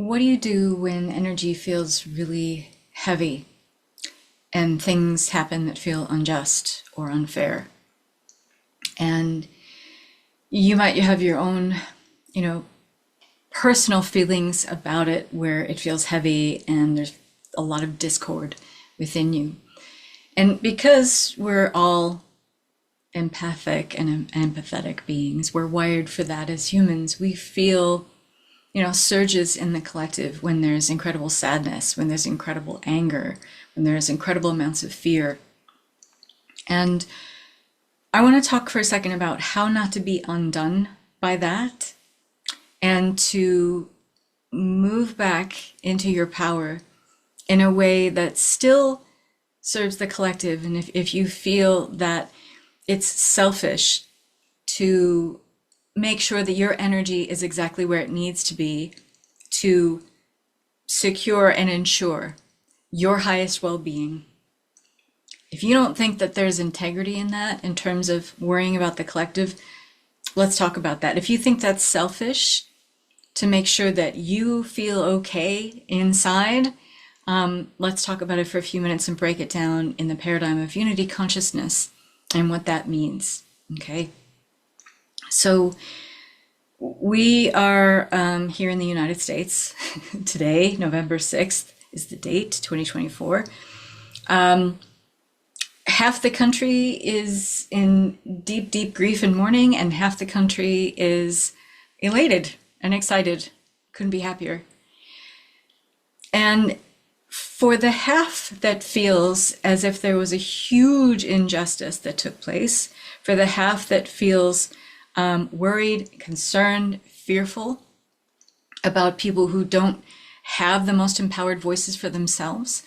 What do you do when energy feels really heavy and things happen that feel unjust or unfair? And you might have your own, you know, personal feelings about it where it feels heavy and there's a lot of discord within you. And because we're all empathic and empathetic beings, we're wired for that as humans. We feel, surges in the collective when there's incredible sadness, when there's incredible anger, when there's incredible amounts of fear. And I want to talk for a second about how not to be undone by that and to move back into your power in a way that still serves the collective. And if you feel that it's selfish to make sure that your energy is exactly where it needs to be to secure and ensure your highest well-being, if you don't think that there's integrity in that in terms of worrying about the collective, let's talk about that. If you think that's selfish to make sure that you feel okay inside, let's talk about it for a few minutes and break it down in the paradigm of unity consciousness and what that means. Okay. So we are here in the United States today, November 6th is the date, 2024. Half the country is in deep, deep grief and mourning, and half the country is elated and excited. Couldn't be happier. And for the half that feels as if there was a huge injustice that took place, for the half that feels worried, concerned, fearful about people who don't have the most empowered voices for themselves,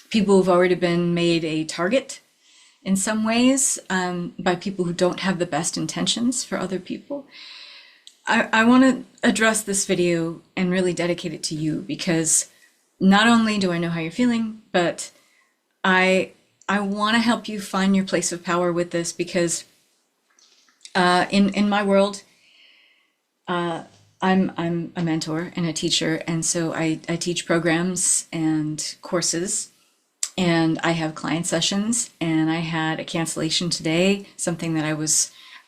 people who've already been made a target in some ways by people who don't have the best intentions for other people. I want to address this video and really dedicate it to you, because not only do I know how you're feeling, but I want to help you find your place of power with this, because in my world, I'm a mentor and a teacher, and so I teach programs and courses, and I have client sessions, and I had a cancellation today, something that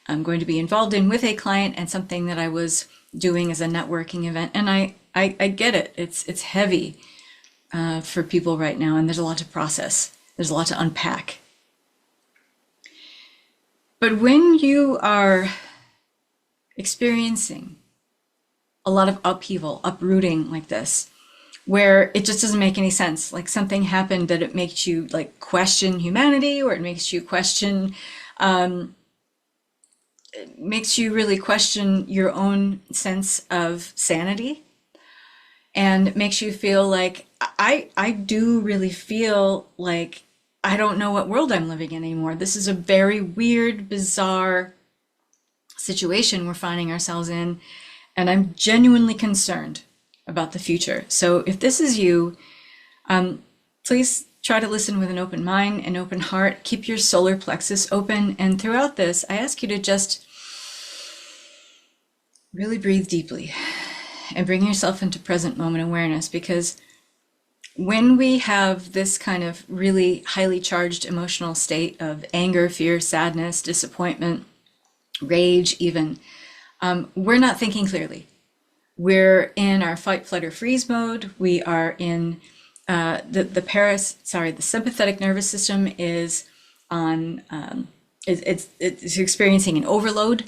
I'm going to be involved in with a client, and something that I was doing as a networking event. And I get it. It's heavy for people right now, and there's a lot to process. There's a lot to unpack. But when you are experiencing a lot of upheaval, uprooting like this, where it just doesn't make any sense, like something happened that it makes you like question humanity, or it makes you question, it makes you really question your own sense of sanity, and makes you feel like, I do really feel like I don't know what world I'm living in anymore. This is a very weird, bizarre situation we're finding ourselves in, and I'm genuinely concerned about the future. So if this is you, please try to listen with an open mind, an open heart. Keep your solar plexus open, and throughout this, I ask you to just really breathe deeply and bring yourself into present moment awareness, because when we have this kind of really highly charged emotional state of anger, fear, sadness, disappointment, rage even, we're not thinking clearly. We're in our fight, flight, or freeze mode. We are in the sympathetic nervous system is on, it's experiencing an overload,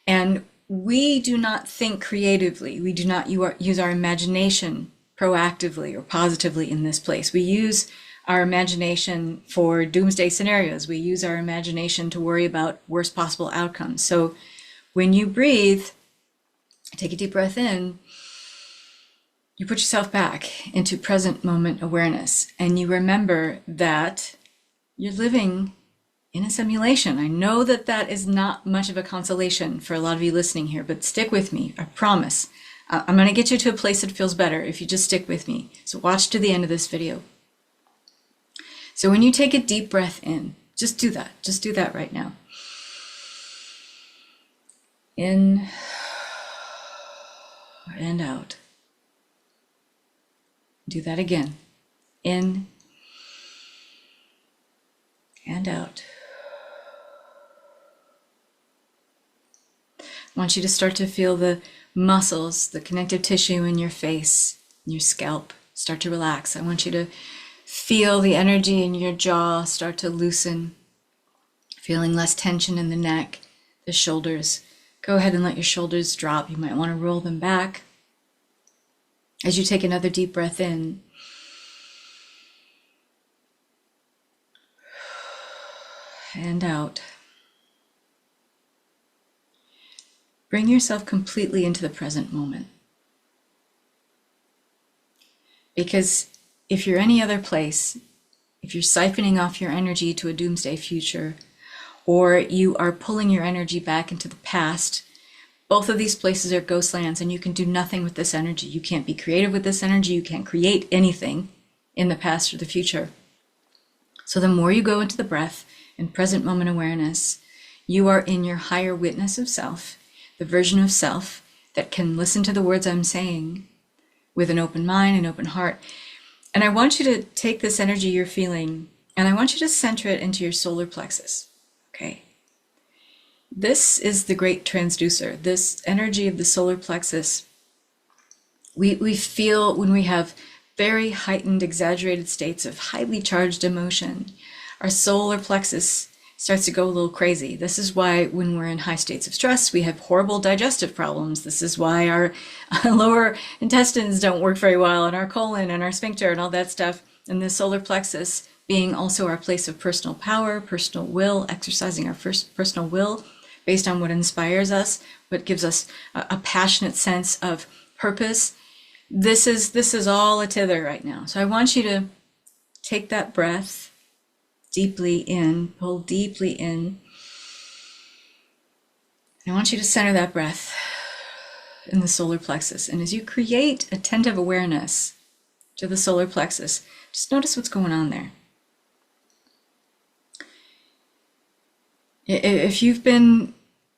and we do not think creatively. We do not use our imagination proactively or positively in this place. We use our imagination for doomsday scenarios. We use our imagination to worry about worst possible outcomes. So when you breathe, take a deep breath in, you put yourself back into present moment awareness, and you remember that you're living in a simulation. I know that that is not much of a consolation for a lot of you listening here, but stick with me, I promise. I'm going to get you to a place that feels better if you just stick with me. So watch to the end of this video. So when you take a deep breath in, just do that. Just do that right now. In and out. Do that again. In and out. I want you to start to feel the muscles, the connective tissue in your face, in your scalp, start to relax. I want you to feel the energy in your jaw start to loosen, feeling less tension in the neck, the shoulders. Go ahead and let your shoulders drop. You might want to roll them back. As you take another deep breath in, and out. Bring yourself completely into the present moment. Because if you're any other place, if you're siphoning off your energy to a doomsday future, or you are pulling your energy back into the past, both of these places are ghost lands, and you can do nothing with this energy. You can't be creative with this energy. You can't create anything in the past or the future. So the more you go into the breath and present moment awareness, you are in your higher witness of self, the version of self that can listen to the words I'm saying with an open mind and open heart. And I want you to take this energy you're feeling, and I want you to center it into your solar plexus. Okay. This is the great transducer. This energy of the solar plexus, we feel when we have very heightened, exaggerated states of highly charged emotion, our solar plexus starts to go a little crazy. This is why when we're in high states of stress, we have horrible digestive problems. This is why our lower intestines don't work very well, and our colon and our sphincter and all that stuff. And the solar plexus being also our place of personal power, personal will, exercising our first personal will based on what inspires us, what gives us a passionate sense of purpose. This is all a tither right now. So I want you to take that breath deeply in, pull deeply in. I want you to center that breath in the solar plexus. And as you create attentive awareness to the solar plexus, just notice what's going on there. If you've been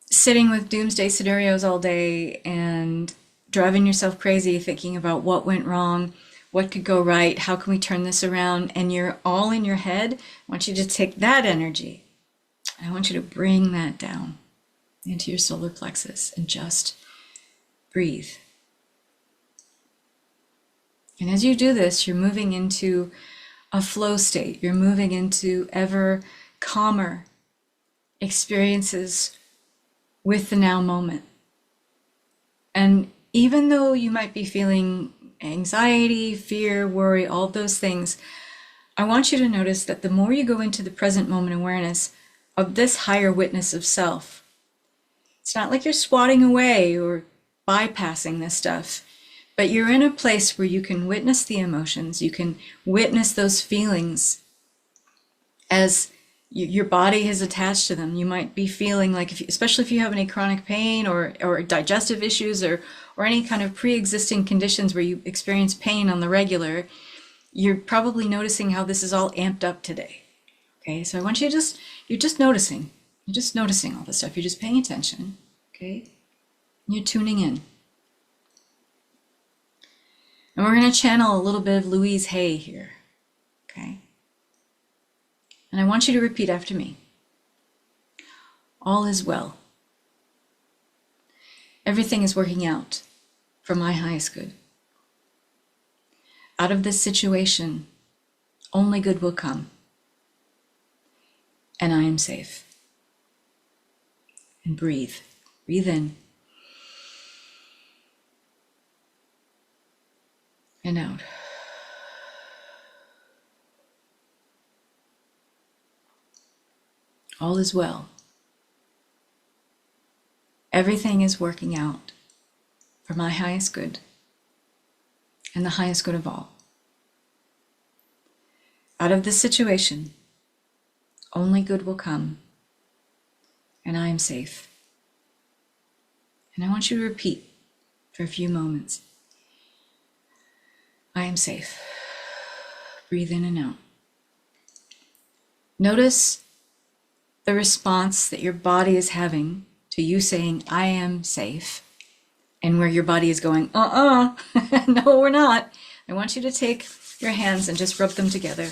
sitting with doomsday scenarios all day and driving yourself crazy thinking about what went wrong, what could go right, how can we turn this around, and you're all in your head, I want you to take that energy. I want you to bring that down into your solar plexus and just breathe. And as you do this, you're moving into a flow state. You're moving into ever calmer experiences with the now moment. And even though you might be feeling anxiety, fear, worry, all those things, I want you to notice that the more you go into the present moment awareness of this higher witness of self, it's not like you're swatting away or bypassing this stuff, but you're in a place where you can witness the emotions, you can witness those feelings as your body has attached to them. You might be feeling like, especially if you have any chronic pain or digestive issues or any kind of pre-existing conditions where you experience pain on the regular, you're probably noticing how this is all amped up today. Okay, so I want you to you're just noticing all this stuff. You're just paying attention, okay? You're tuning in. And we're going to channel a little bit of Louise Hay here, okay? And I want you to repeat after me. All is well. Everything is working out for my highest good. Out of this situation, only good will come. And I am safe. And breathe. Breathe in. And out. All is well. Everything is working out for my highest good and the highest good of all. Out of this situation, only good will come, and I am safe. And I want you to repeat for a few moments. I am safe. Breathe in and out. Notice the response that your body is having to you saying, I am safe, and where your body is going, no, we're not. I want you to take your hands and just rub them together.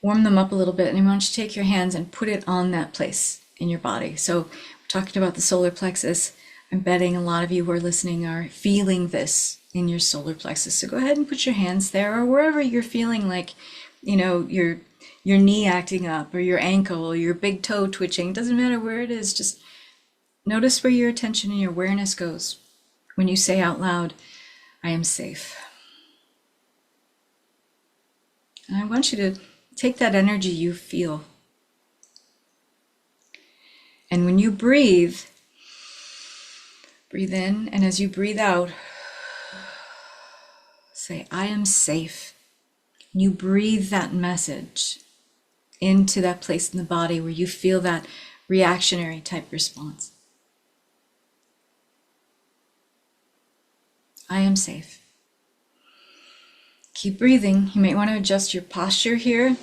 Warm them up a little bit, and I want you to take your hands and put it on that place in your body. So we're talking about the solar plexus. I'm betting a lot of you who are listening are feeling this in your solar plexus. So go ahead and put your hands there, or wherever you're feeling like, your knee acting up, or your ankle, or your big toe twitching. It doesn't matter where it is. Just notice where your attention and your awareness goes when you say out loud, I am safe. And I want you to take that energy you feel. And when you breathe in, and as you breathe out, say, I am safe. And you breathe that message into that place in the body where you feel that reactionary type response. I am safe. Keep breathing. You might want to adjust your posture here.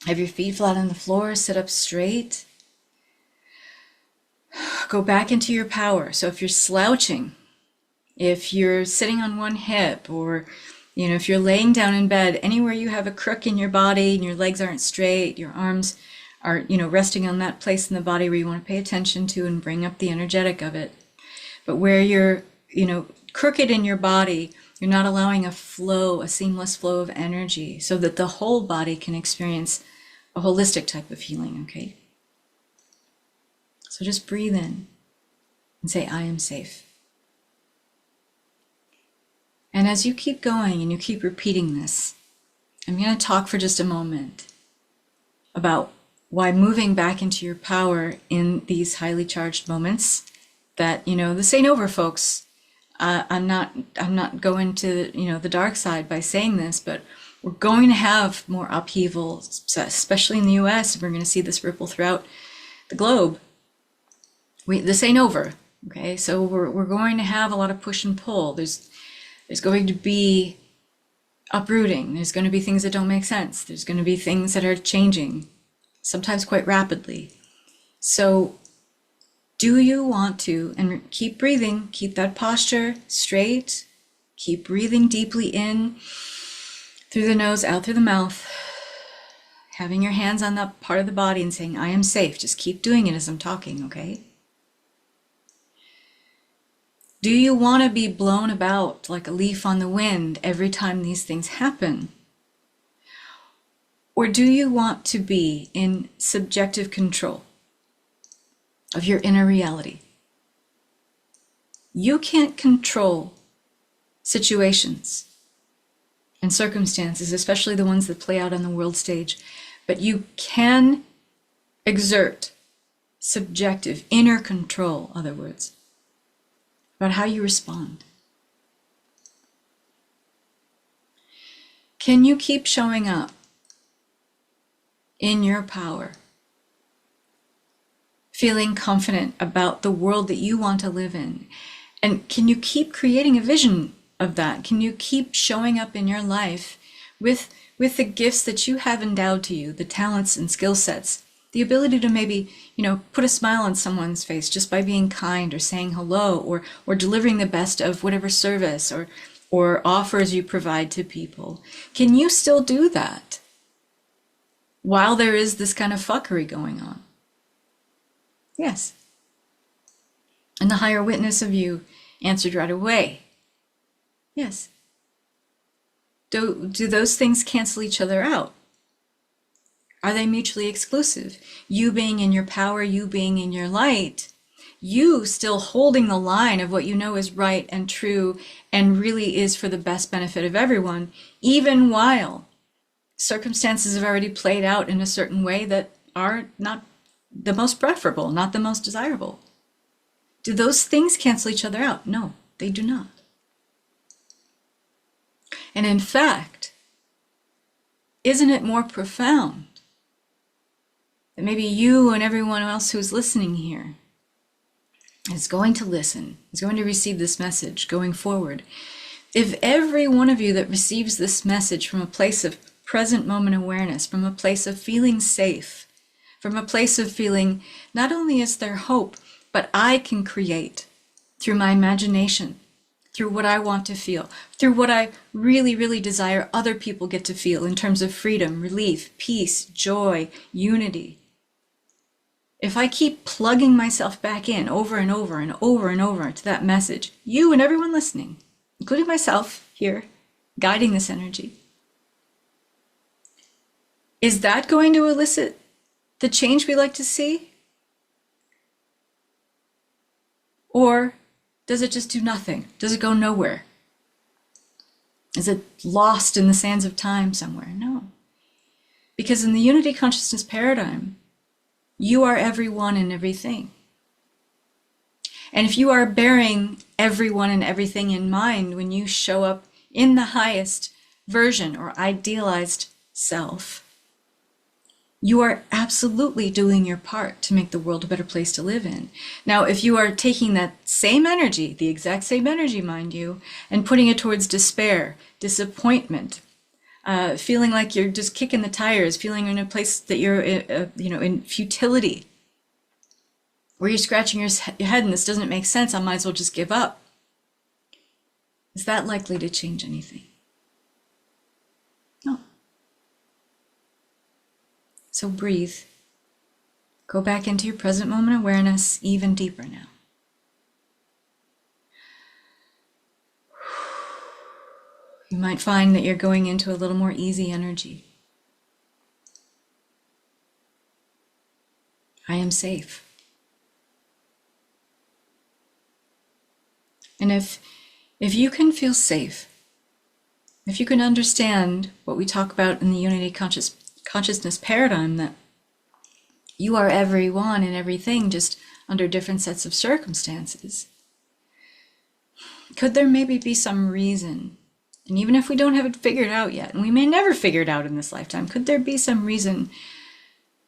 Have your feet flat on the floor, sit up straight. Go back into your power. So if you're slouching, if you're sitting on one hip, or if you're laying down in bed, anywhere you have a crook in your body and your legs aren't straight, your arms are, resting on that place in the body where you want to pay attention to and bring up the energetic of it. But where you're, crooked in your body, you're not allowing a seamless flow of energy so that the whole body can experience a holistic type of healing, okay? So just breathe in and say, I am safe. And as you keep going and you keep repeating this, I'm going to talk for just a moment about why moving back into your power in these highly charged moments that, this ain't over, folks. I'm not going to, the dark side by saying this, but we're going to have more upheaval, especially in the US. We're going to see this ripple throughout the globe. This ain't over, okay? So we're going to have a lot of push and pull. There's going to be uprooting. There's going to be things that don't make sense. There's going to be things that are changing, sometimes quite rapidly. So do you want to, and keep breathing, keep that posture straight, keep breathing deeply in through the nose, out through the mouth, having your hands on that part of the body and saying, I am safe. Just keep doing it as I'm talking, okay? Do you want to be blown about like a leaf on the wind every time these things happen? Or do you want to be in subjective control of your inner reality? You can't control situations and circumstances, especially the ones that play out on the world stage, but you can exert subjective inner control, in other words, about how you respond. Can you keep showing up in your power, feeling confident about the world that you want to live in? And can you keep creating a vision of that? Can you keep showing up in your life with the gifts that you have endowed to you, the talents and skill sets, the ability to maybe, put a smile on someone's face just by being kind or saying hello, or delivering the best of whatever service or offers you provide to people? Can you still do that while there is this kind of fuckery going on? Yes. And the higher witness of you answered right away. Yes. Do those things cancel each other out? Are they mutually exclusive? You being in your power, you being in your light, you still holding the line of what you know is right and true and really is for the best benefit of everyone, even while circumstances have already played out in a certain way that are not the most preferable, not the most desirable. Do those things cancel each other out? No, they do not. And in fact, isn't it more profound that maybe you and everyone else who's listening here is going to listen, is going to receive this message going forward? If every one of you that receives this message from a place of present moment awareness, from a place of feeling safe, from a place of feeling not only is there hope, but I can create through my imagination, through what I want to feel, through what I really, really desire other people get to feel in terms of freedom, relief, peace, joy, unity. If I keep plugging myself back in over and over and over and over to that message, you and everyone listening, including myself here, guiding this energy, is that going to elicit the change we like to see? Or does it just do nothing? Does it go nowhere? Is it lost in the sands of time somewhere? No. Because in the unity consciousness paradigm, you are everyone and everything. And if you are bearing everyone and everything in mind when you show up in the highest version or idealized self, you are absolutely doing your part to make the world a better place to live in. Now, if you are taking that same energy, the exact same energy, mind you, and putting it towards despair, disappointment, feeling like you're just kicking the tires, feeling in a place that you're, in futility, where you're scratching your head and this doesn't make sense, I might as well just give up. Is that likely to change anything? No. So breathe. Go back into your present moment awareness even deeper now. You might find that you're going into a little more easy energy. I am safe. And if you can feel safe, if you can understand what we talk about in the unity consciousness paradigm, that you are everyone and everything, just under different sets of circumstances, could there maybe be some reason, and even if we don't have it figured out yet, and we may never figure it out in this lifetime, could there be some reason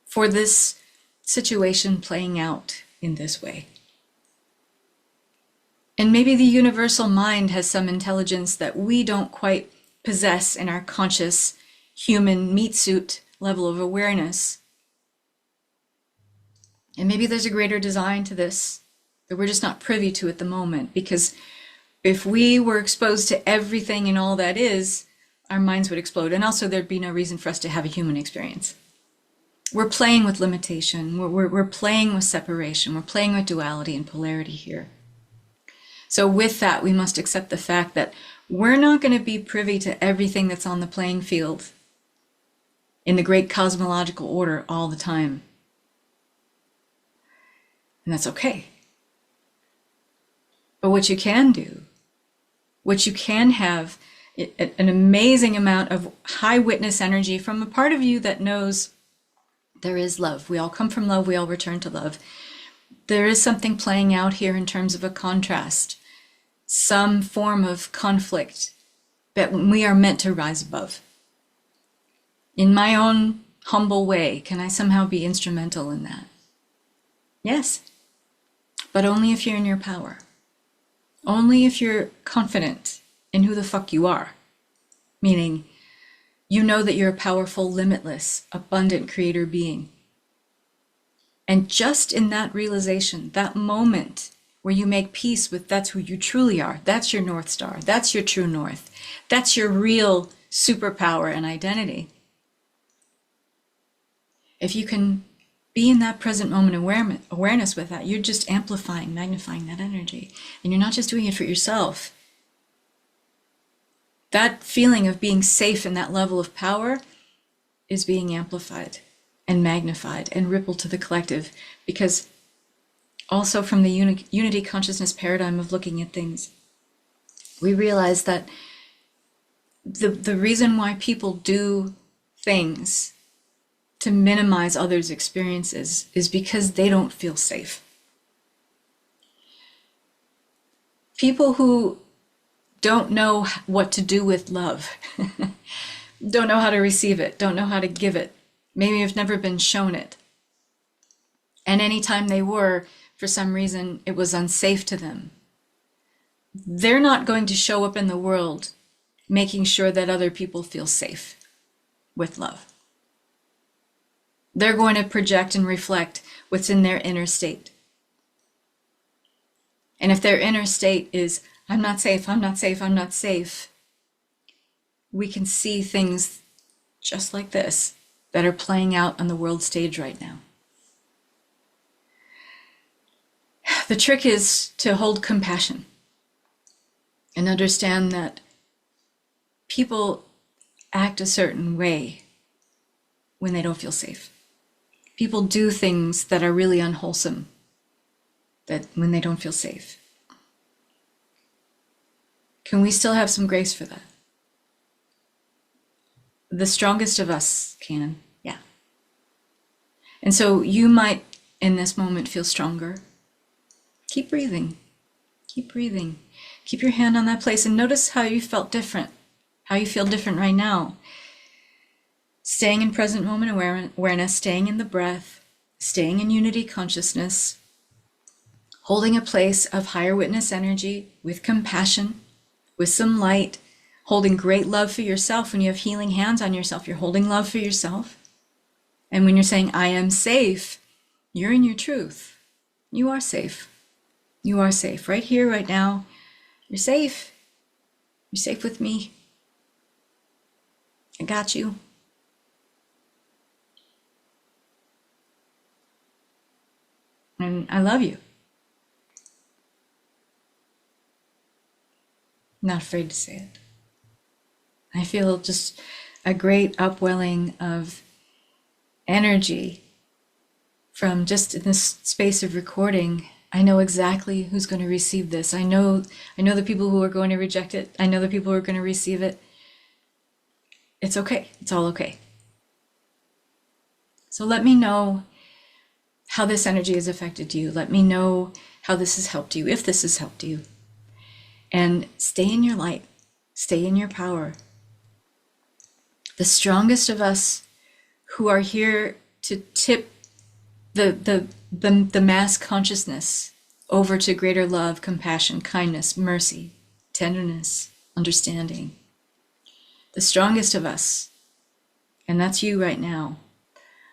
for this situation playing out in this way? And maybe the universal mind has some intelligence that we don't quite possess in our conscious human meat suit level of awareness. And maybe there's a greater design to this that we're just not privy to at the moment, because if we were exposed to everything and all that is, our minds would explode. And also there'd be no reason for us to have a human experience. We're playing with limitation. We're playing with separation. We're playing with duality and polarity here. So with that, we must accept the fact that we're not going to be privy to everything that's on the playing field in the great cosmological order all the time. And that's okay. But what you can do, what you can have, an amazing amount of high witness energy from a part of you that knows there is love. We all come from love. We all return to love. There is something playing out here in terms of a contrast, some form of conflict that we are meant to rise above. In my own humble way, can I somehow be instrumental in that? Yes, but only if you're in your power. Only if you're confident in who the fuck you are. Meaning, you know that you're a powerful, limitless, abundant creator being. And just in that realization, that moment where you make peace with that's who you truly are, that's your North Star, that's your true north, that's your real superpower and identity. If you can be in that present moment awareness with that, you're just amplifying, magnifying that energy. And you're not just doing it for yourself. That feeling of being safe in that level of power is being amplified and magnified and rippled to the collective, because also from the unity consciousness paradigm of looking at things, we realize that the reason why people do things to minimize others' experiences is because they don't feel safe. People who don't know what to do with love, don't know how to receive it, don't know how to give it, maybe have never been shown it. And anytime they were, for some reason, it was unsafe to them. They're not going to show up in the world making sure that other people feel safe with love. They're going to project and reflect what's in their inner state. And if their inner state is I'm not safe, I'm not safe, I'm not safe, we can see things just like this that are playing out on the world stage right now. The trick is to hold compassion and understand that people act a certain way when they don't feel safe. People do things that are really unwholesome that when they don't feel safe. Can we still have some grace for that? The strongest of us can, yeah. And so you might, in this moment, feel stronger. Keep breathing. Keep breathing. Keep your hand on that place and notice how you felt different, how you feel different right now. Staying in present moment awareness, staying in the breath, staying in unity consciousness, holding a place of higher witness energy with compassion, with some light, holding great love for yourself. When you have healing hands on yourself, you're holding love for yourself. And when you're saying, I am safe, you're in your truth. You are safe. You are safe. Right here, right now, you're safe. You're safe with me. I got you. And I love you. I'm not afraid to say it. I feel just a great upwelling of energy from just in this space of recording. I know exactly who's going to receive this. I know the people who are going to reject it. I know the people who are going to receive it. It's okay. It's all okay. So let me know how this energy has affected you. Let me know how this has helped you, if this has helped you. And stay in your light. Stay in your power. The strongest of us who are here to tip the mass consciousness over to greater love, compassion, kindness, mercy, tenderness, understanding. The strongest of us, and that's you right now,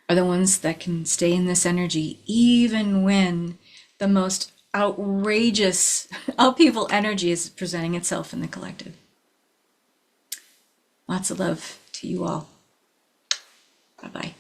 are the ones that can stay in this energy even when the most outrageous upheaval energy is presenting itself in the collective. Lots of love to you all. Bye-bye.